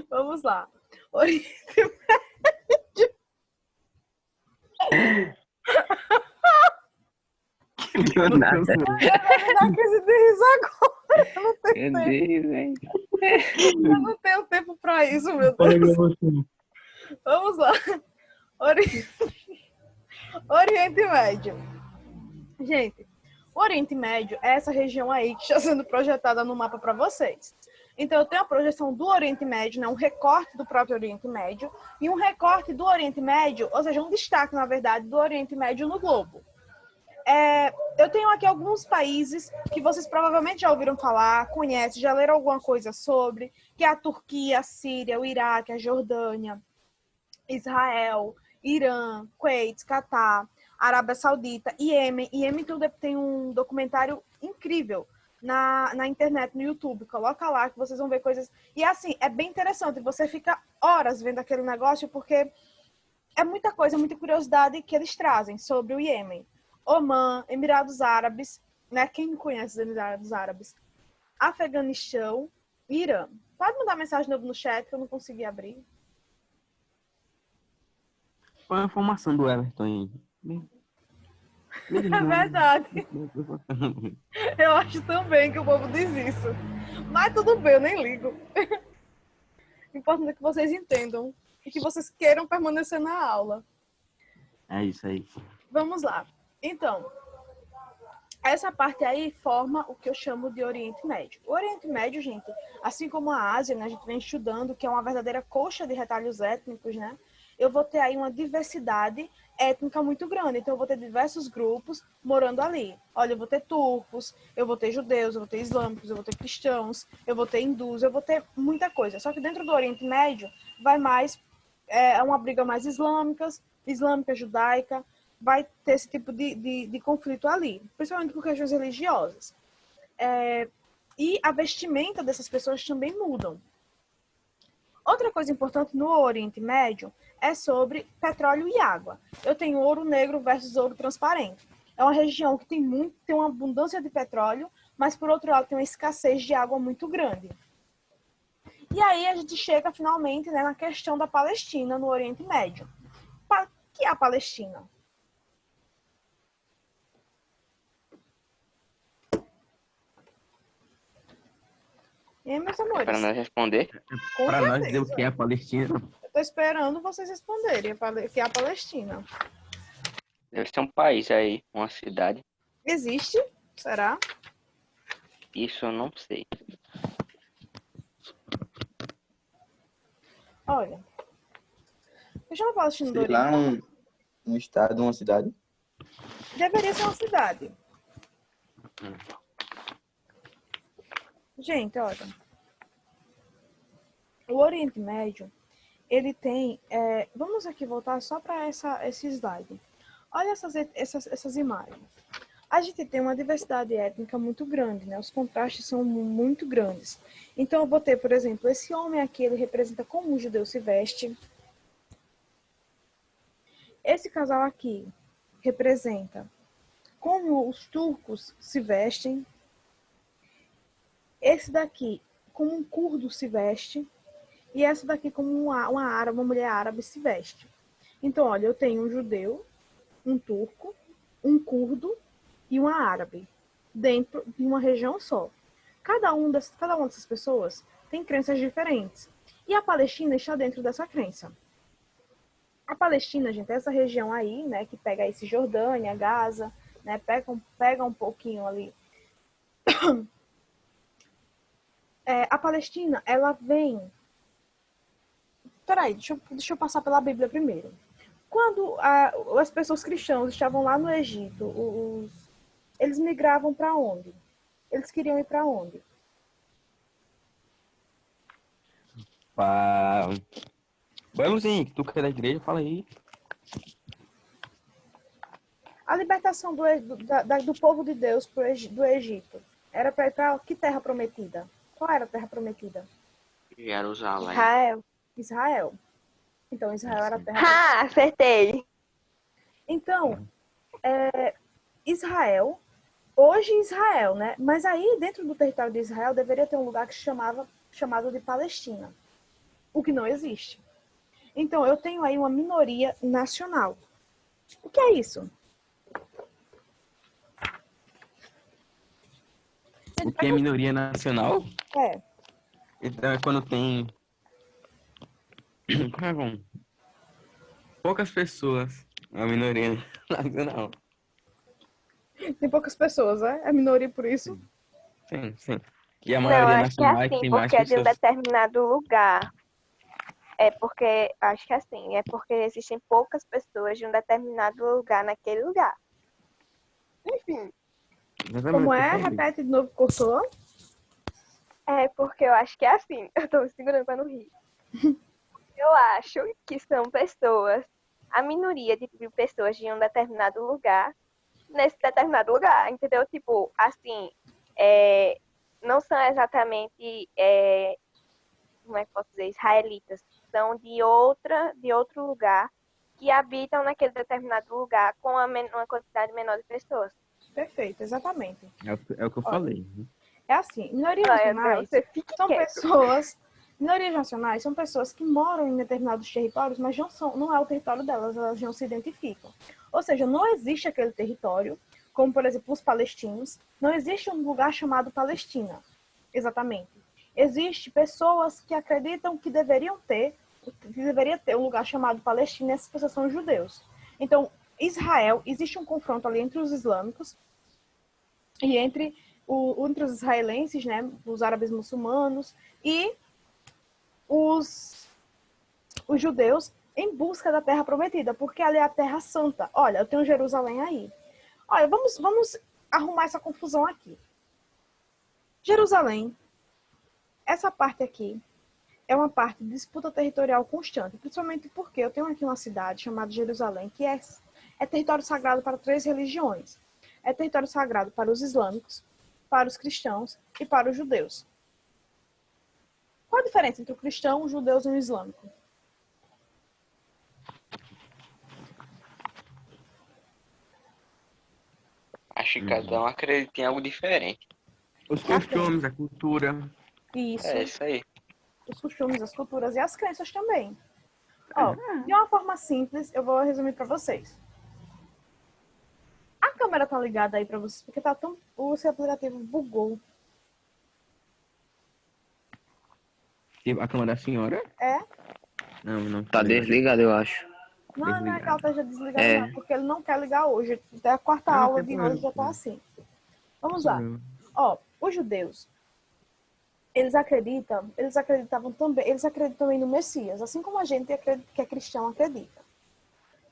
Vamos lá. Oriente Do nada. Vai me dar crise de riso agora. Eu não tenho Meu tempo. Deus, velho. Eu não tenho tempo pra isso, meu Falei Deus. pra você. Vamos lá. Ori- Oriente Médio. Gente, o Oriente Médio é essa região aí que está sendo projetada no mapa para vocês. Então, eu tenho a projeção do Oriente Médio, né, um recorte do próprio Oriente Médio, e um recorte do Oriente Médio, ou seja, um destaque, na verdade, do Oriente Médio no globo. Eu tenho aqui alguns países que vocês provavelmente já ouviram falar, conhecem, já leram alguma coisa sobre, que é a Turquia, a Síria, o Iraque, a Jordânia, Israel, Irã, Kuwait, Catar, Arábia Saudita, Iêmen. Iêmen tem um documentário incrível na internet, no YouTube. Coloca lá que vocês vão ver coisas. E assim, é bem interessante. Você fica horas vendo aquele negócio porque é muita coisa, muita curiosidade que eles trazem sobre o Iêmen. Omã, Emirados Árabes, né? Quem conhece os Emirados Árabes? Afeganistão, Irã. Pode mandar mensagem no chat que eu não consegui abrir. Qual a informação do Everton aí? É verdade. Eu acho também que o povo diz isso. Mas tudo bem, eu nem ligo. O importante é que vocês entendam e que vocês queiram permanecer na aula. É isso aí. Vamos lá. Então, essa parte aí forma o que eu chamo de Oriente Médio. O Oriente Médio, gente, assim como a Ásia, né, a gente vem estudando que é uma verdadeira coxa de retalhos étnicos, né? Eu vou ter aí uma diversidade étnica muito grande. Então, eu vou ter diversos grupos morando ali. Olha, eu vou ter turcos, eu vou ter judeus, eu vou ter islâmicos, eu vou ter cristãos, eu vou ter hindus, eu vou ter muita coisa. Só que dentro do Oriente Médio, vai mais... É uma briga mais islâmica, judaica, vai ter esse tipo de conflito ali, principalmente por questões religiosas. E a vestimenta dessas pessoas também mudam. Outra coisa importante no Oriente Médio é sobre petróleo e água. Eu tenho ouro negro versus ouro transparente. É uma região que tem uma abundância de petróleo, mas por outro lado tem uma escassez de água muito grande. E aí a gente chega finalmente, né, na questão da Palestina no Oriente Médio. O que é a Palestina? E aí, meus amores? Para nós responder. Para nós dizer o que é a Palestina. Eu tô esperando vocês responderem o que é a Palestina. Deve ser um país aí, uma cidade. Existe? Será? Isso eu não sei. Olha. Deixa eu Palestina do Sei lá, Oriente. um estado, uma cidade. Deveria ser uma cidade. Gente, olha. O Oriente Médio, ele tem... vamos aqui voltar só para esse slide. Olha essas imagens. A gente tem uma diversidade étnica muito grande, né? Os contrastes são muito grandes. Então, eu vou ter, por exemplo, esse homem aqui, ele representa como um judeu se veste. Esse casal aqui representa como os turcos se vestem. Esse daqui, como um curdo se veste. E essa daqui, como uma mulher árabe se veste. Então, olha, eu tenho um judeu, um turco, um curdo e uma árabe dentro de uma região só. Cada uma dessas pessoas tem crenças diferentes. E a Palestina está dentro dessa crença. A Palestina, gente, é essa região aí, né, que pega aí Cisjordânia, Gaza, né, pega um pouquinho ali. A Palestina, ela vem... Peraí, deixa eu passar pela Bíblia primeiro. Quando as pessoas cristãs estavam lá no Egito, eles migravam para onde? Eles queriam ir para onde? Vamos, tu que é da igreja, fala aí. A libertação do povo de Deus do Egito era para ir para que terra prometida? Qual era a terra prometida? Jerusalém. Israel. Então, Israel era a terra prometida. Ah, acertei. Então, Israel, hoje Israel, né? Mas aí, dentro do território de Israel, deveria ter um lugar que se chamava chamado de Palestina, o que não existe. Então, eu tenho aí uma minoria nacional. O que é isso? O que é minoria nacional? É. Então é quando tem. Como é bom? Poucas pessoas. É uma minoria nacional. Tem poucas pessoas, né? É minoria por isso. Sim, sim. E a Não, maioria acho que é nacional é que assim, tem mais porque é de um pessoas. determinado lugar. É porque, acho que é assim, é porque existem poucas pessoas de um determinado lugar naquele lugar. Enfim, Exatamente Como o que eu é? falei. Repete de novo, cortou. é porque eu acho que é assim. Eu tô me segurando pra não rir. Eu acho que são pessoas, a minoria de pessoas de um determinado lugar, nesse determinado lugar, entendeu? Tipo, assim, não são exatamente, como é que posso dizer, israelitas, são de outro lugar que habitam naquele determinado lugar com uma quantidade menor de pessoas. Perfeito, exatamente. É o que eu Olha, falei. É assim, minorias Olha, André, nacionais você fique são quieto. pessoas. Minorias nacionais são pessoas que moram em determinados territórios, mas não é o território delas, elas não se identificam. Ou seja, não existe aquele território, como por exemplo os palestinos, não existe um lugar chamado Palestina, exatamente. Existem pessoas que acreditam que deveria ter um lugar chamado Palestina, e essas pessoas são judeus. Então, Israel, existe um confronto ali entre os islâmicos e entre os israelenses, né, os árabes muçulmanos e os judeus em busca da terra prometida, porque ali é a terra santa. Olha, eu tenho Jerusalém aí. Olha, vamos arrumar essa confusão aqui. Jerusalém, essa parte aqui, é uma parte de disputa territorial constante, principalmente porque eu tenho aqui uma cidade chamada Jerusalém, que é território sagrado para 3 religiões. É território sagrado para os islâmicos, para os cristãos e para os judeus. Qual a diferença entre o cristão, os judeus e o islâmico? Acho que cada um acredita em algo diferente. Os costumes, a cultura. Isso, É isso aí. os costumes, as culturas e as crenças também. Ó, de uma forma simples, eu vou resumir para vocês. A câmera tá ligada aí para vocês, porque o seu aplicativo bugou. A cama da senhora? É? Não. Tá desligado, eu acho. Não é que ela esteja desligada, É. não, porque ele não quer ligar hoje. Até a quarta Não, aula tem de hoje problema. já tá assim. Vamos lá. Problema. Ó, os judeus, eles acreditavam também, eles acreditam também no Messias, assim como a gente que é cristão acredita.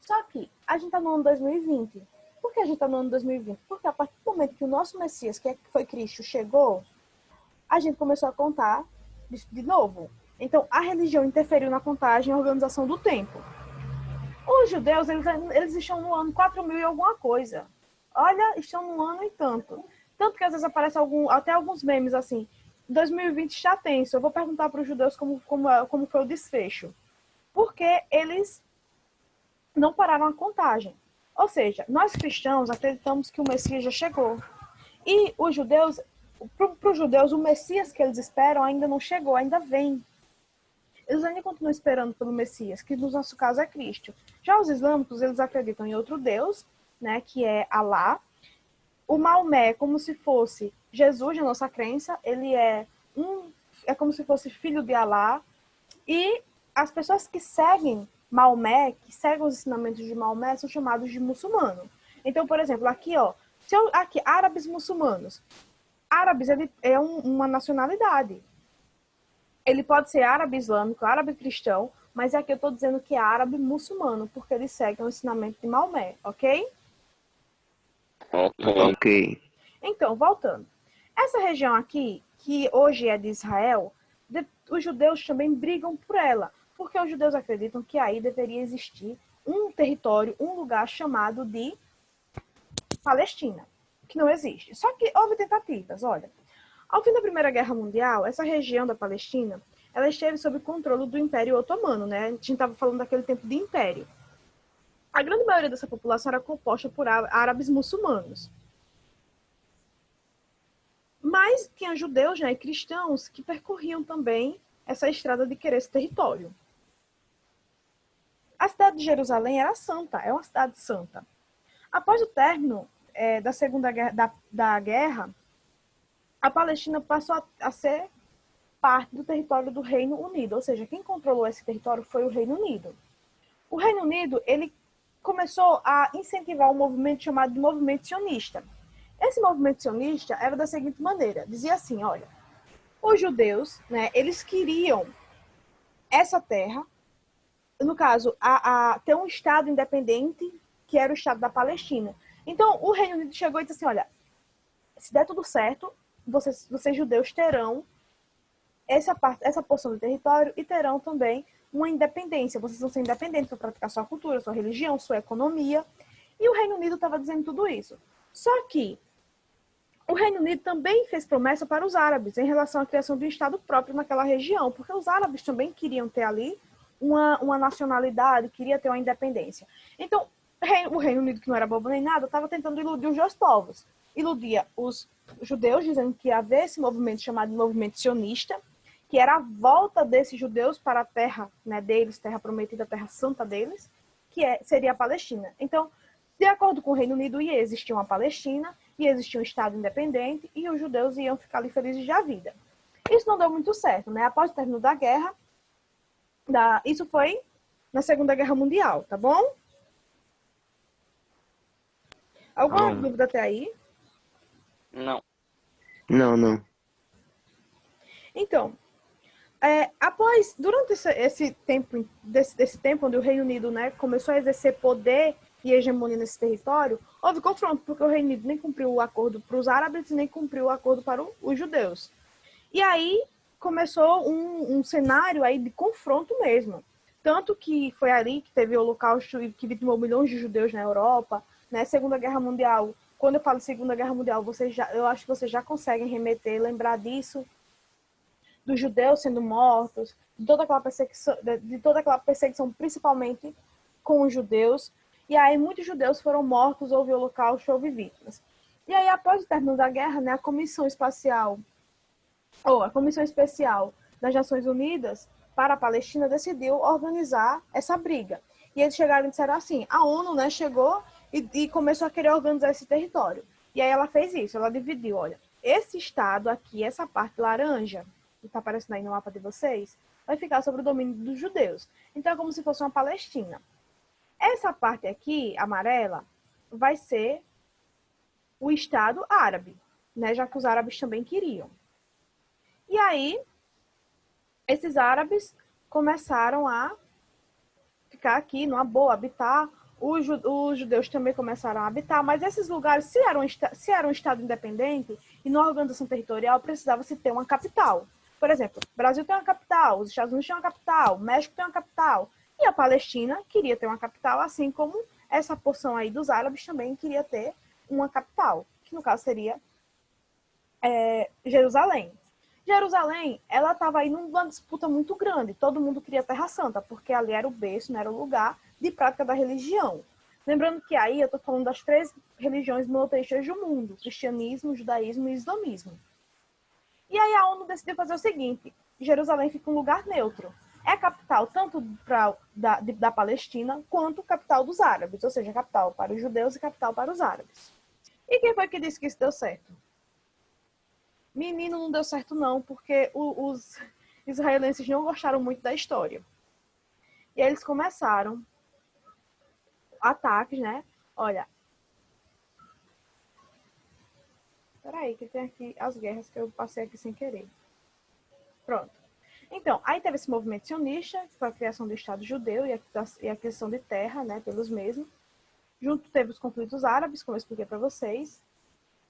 Só que a gente tá no ano 2020. Por que a gente tá no ano 2020? Porque a partir do momento que o nosso Messias, que foi Cristo, chegou, a gente começou a contar de novo. Então, a religião interferiu na contagem e organização do tempo. Os judeus, eles estão no ano 4.000 e alguma coisa. Olha, estão no ano e tanto. Tanto que às vezes aparece até alguns memes assim. 2020 está tenso. Eu vou perguntar para os judeus como foi o desfecho. Porque eles não pararam a contagem. Ou seja, nós cristãos acreditamos que o Messias já chegou. E os judeus, para os judeus, o Messias que eles esperam ainda não chegou, ainda vem. Eles ainda continuam esperando pelo Messias, que no nosso caso é Cristo. Já os islâmicos, eles acreditam em outro Deus, né, que é Alá. O Maomé é como se fosse Jesus, na nossa crença, ele é como se fosse filho de Alá. E as pessoas que seguem Maomé, que seguem os ensinamentos de Maomé, são chamados de muçulmano. Então, por exemplo, aqui, ó, aqui, árabes muçulmanos. Árabes é uma nacionalidade. Ele pode ser árabe islâmico, árabe cristão, mas aqui eu estou dizendo que é árabe muçulmano, porque eles seguem o ensinamento de Maomé, ok? Ok. Então, voltando. Essa região aqui, que hoje é de Israel, os judeus também brigam por ela, porque os judeus acreditam que aí deveria existir um território, um lugar chamado de Palestina, que não existe. Só que houve tentativas, olha. Ao fim da Primeira Guerra Mundial, essa região da Palestina, ela esteve sob controle do Império Otomano, né? A gente estava falando daquele tempo de império. A grande maioria dessa população era composta por árabes muçulmanos. Mas tinha judeus, né, e cristãos que percorriam também essa estrada de querer esse território. A cidade de Jerusalém era santa, é uma cidade santa. Após o término da Segunda Guerra, da guerra, a Palestina passou a ser parte do território do Reino Unido, ou seja, quem controlou esse território foi o Reino Unido. O Reino Unido, ele começou a incentivar um movimento chamado de movimento sionista. Esse movimento sionista era da seguinte maneira, dizia assim, olha, os judeus, né, eles queriam essa terra, no caso, ter um Estado independente, que era o Estado da Palestina. Então, o Reino Unido chegou e disse assim, olha, se der tudo certo, vocês judeus terão essa porção do território e terão também uma independência. Vocês vão ser independentes para praticar sua cultura, sua religião, sua economia. E o Reino Unido estava dizendo tudo isso. Só que o Reino Unido também fez promessa para os árabes em relação à criação de um Estado próprio naquela região, porque os árabes também queriam ter ali uma nacionalidade, queria ter uma independência. Então, o Reino Unido, que não era bobo nem nada, estava tentando iludir os dois povos. Iludia os judeus, dizendo que ia haver esse movimento chamado de movimento sionista, que era a volta desses judeus para a terra, né, deles, terra prometida, terra santa deles, que seria a Palestina. Então, de acordo com o Reino Unido, ia existir uma Palestina, ia existir um Estado independente, e os judeus iam ficar ali felizes da vida. Isso não deu muito certo, né? Após o término da guerra, isso foi na Segunda Guerra Mundial, tá bom? Alguma dúvida até aí? Não. Não. Então, durante esse tempo, desse tempo onde o Reino Unido, né, começou a exercer poder e hegemonia nesse território, houve confronto, porque o Reino Unido nem cumpriu o acordo para os árabes, nem cumpriu o acordo para os judeus. E aí começou um cenário aí de confronto mesmo. Tanto que foi ali que teve o Holocausto e que vitimou milhões de judeus na Europa, né? Segunda Guerra Mundial. Quando eu falo Segunda Guerra Mundial, eu acho que vocês já conseguem lembrar disso, dos judeus sendo mortos, de toda aquela perseguição, principalmente com os judeus. E aí muitos judeus foram mortos, houve holocausto, houve vítimas. E aí, após o término da guerra, né, a Comissão Especial das Nações Unidas para a Palestina decidiu organizar essa briga. E eles chegaram e disseram assim, a ONU, né, chegou e começou a querer organizar esse território. E aí ela fez isso, ela dividiu, olha, esse estado aqui, essa parte laranja, que está aparecendo aí no mapa de vocês, vai ficar sob o domínio dos judeus. Então é como se fosse uma Palestina. Essa parte aqui, amarela, vai ser o Estado árabe, né, já que os árabes também queriam. E aí, esses árabes começaram a ficar aqui numa boa, habitar. Os judeus também começaram a habitar, mas esses lugares, se era um Estado independente e numa organização territorial, precisava-se ter uma capital. Por exemplo, o Brasil tem uma capital, os Estados Unidos têm uma capital, o México tem uma capital. E a Palestina queria ter uma capital, assim como essa porção aí dos árabes também queria ter uma capital, que no caso seria Jerusalém. Jerusalém, ela estava aí numa disputa muito grande. Todo mundo queria Terra Santa, porque ali era o berço, não era o lugar de prática da religião. Lembrando que aí eu estou falando das 3 religiões monoteístas do mundo: cristianismo, judaísmo e islamismo. E aí a ONU decidiu fazer o seguinte: Jerusalém fica um lugar neutro. É a capital tanto da Palestina quanto capital dos árabes, ou seja, capital para os judeus e capital para os árabes. E quem foi que disse que isso deu certo? Menino, não deu certo não, porque os israelenses não gostaram muito da história. E aí eles começaram ataques, né? Olha, peraí, que tem aqui as guerras que eu passei aqui sem querer. Pronto. Então, aí teve esse movimento sionista, que foi a criação do Estado judeu e a aquisição de terra, né, pelos mesmos. Junto teve os conflitos árabes, como eu expliquei para vocês.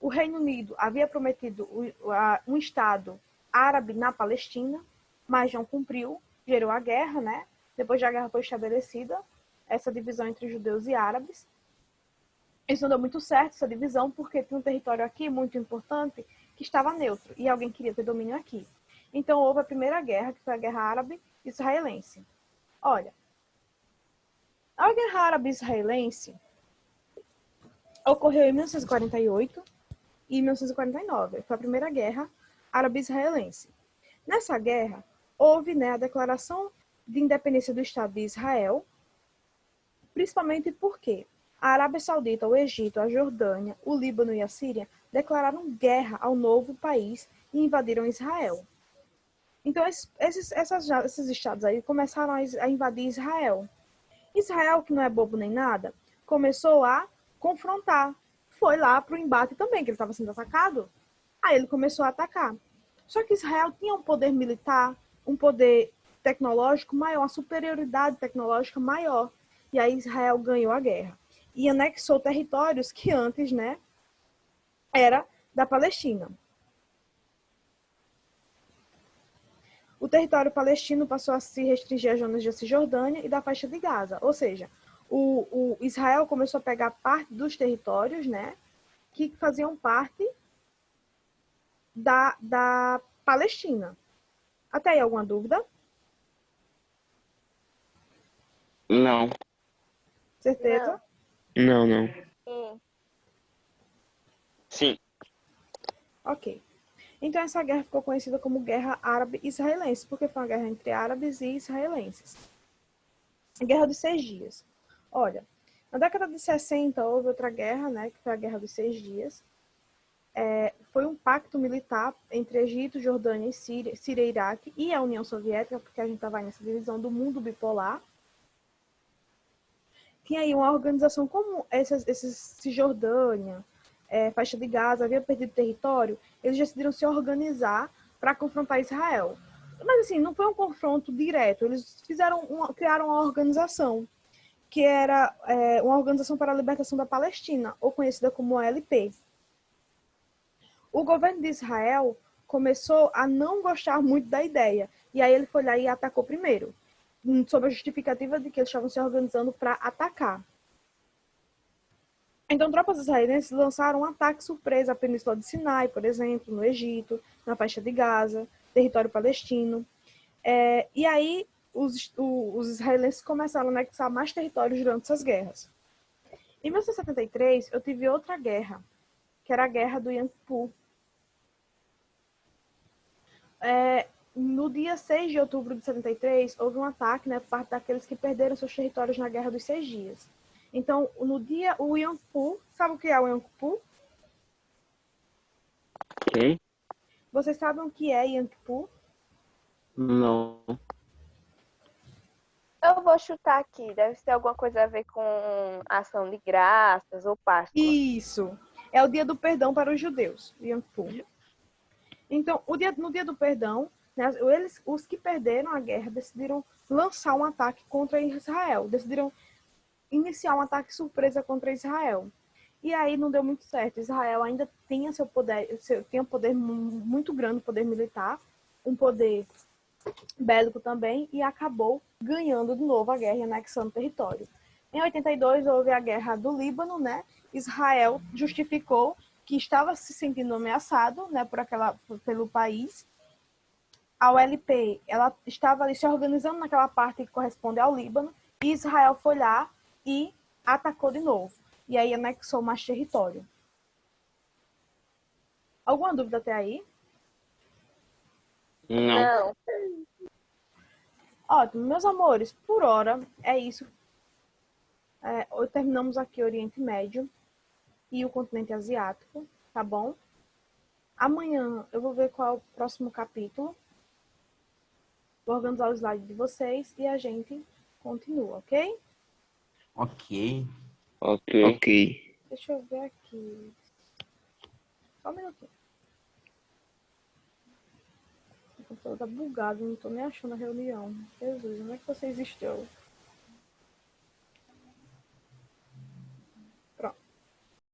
O Reino Unido havia prometido um Estado árabe na Palestina, mas não cumpriu, gerou a guerra, né? Depois da guerra foi estabelecida essa divisão entre judeus e árabes. Isso não deu muito certo, essa divisão, porque tinha um território aqui muito importante que estava neutro e alguém queria ter domínio aqui. Então houve a primeira guerra, que foi a Guerra Árabe-Israelense. Olha, a Guerra Árabe-Israelense ocorreu em 1948, e 1949. Foi a primeira guerra árabe-israelense. Nessa guerra, houve, né, a declaração de independência do Estado de Israel, principalmente porque a Arábia Saudita, o Egito, a Jordânia, o Líbano e a Síria declararam guerra ao novo país e invadiram Israel. Então, esses estados aí começaram a invadir Israel. Israel, que não é bobo nem nada, começou a confrontar. Foi lá para o embate também, que ele estava sendo atacado. Aí ele começou a atacar. Só que Israel tinha um poder militar, um poder tecnológico maior, uma superioridade tecnológica maior. E aí Israel ganhou a guerra. E anexou territórios que antes, né, era da Palestina. O território palestino passou a se restringir às zonas da Cisjordânia e da faixa de Gaza. Ou seja, o Israel começou a pegar parte dos territórios, né, que faziam parte da Palestina. Até aí, alguma dúvida? Não. Certeza? Não, não. Sim. Sim. Ok. Então, essa guerra ficou conhecida como Guerra Árabe-Israelense, porque foi uma guerra entre árabes e israelenses. Guerra dos 6 Dias. Olha, na década de 60 houve outra guerra, né, que foi a Guerra dos 6 Dias. Foi um pacto militar entre Egito, Jordânia e Síria e Iraque e a União Soviética, porque a gente estava nessa divisão do mundo bipolar. Tinha aí uma organização como esses Cisjordânia, faixa de Gaza, havia perdido território, eles decidiram se organizar para confrontar Israel. Mas assim, não foi um confronto direto, eles criaram uma organização, que era uma Organização para a Libertação da Palestina, ou conhecida como OLP. O governo de Israel começou a não gostar muito da ideia, e aí ele foi lá e atacou primeiro, sob a justificativa de que eles estavam se organizando para atacar. Então, tropas israelenses lançaram um ataque surpresa à Península de Sinai, por exemplo, no Egito, na faixa de Gaza, território palestino. E aí, os israelenses começaram a anexar mais territórios durante essas guerras. Em 1973, eu tive outra guerra, que era a Guerra do Yom Kippur. No dia 6 de outubro de 73, houve um ataque, né, por parte daqueles que perderam seus territórios na Guerra dos 6 Dias. Então, no dia, o Yom Kippur, sabe o que é o Yom Kippur? Ok. Vocês sabem o que é Yom Kippur? Não. Eu vou chutar aqui. Deve ser alguma coisa a ver com ação de graças ou Páscoa. Isso. É o dia do perdão para os judeus, Yom Kippur. Então, no dia do perdão, né, os que perderam a guerra decidiram lançar um ataque contra Israel. Decidiram iniciar um ataque surpresa contra Israel. E aí não deu muito certo. Israel ainda tinha tinha um poder muito grande, poder militar, um poder bélico também, e acabou ganhando de novo a guerra e anexando o território. Em 82 houve a guerra do Líbano, né? Israel justificou que estava se sentindo ameaçado, né, pelo país. A OLP, ela estava ali se organizando naquela parte que corresponde ao Líbano, e Israel foi lá e atacou de novo. E aí anexou mais território. Alguma dúvida até aí? Não. Ótimo, meus amores, por hora é isso. Terminamos aqui o Oriente Médio e o continente asiático, tá bom? Amanhã eu vou ver qual é o próximo capítulo. Vou organizar os slides de vocês e a gente continua, ok? Ok. Ok. Ok. Deixa eu ver aqui. Só um minutinho. O computador tá bugado, não tô nem achando a reunião. Jesus, onde é que você existiu?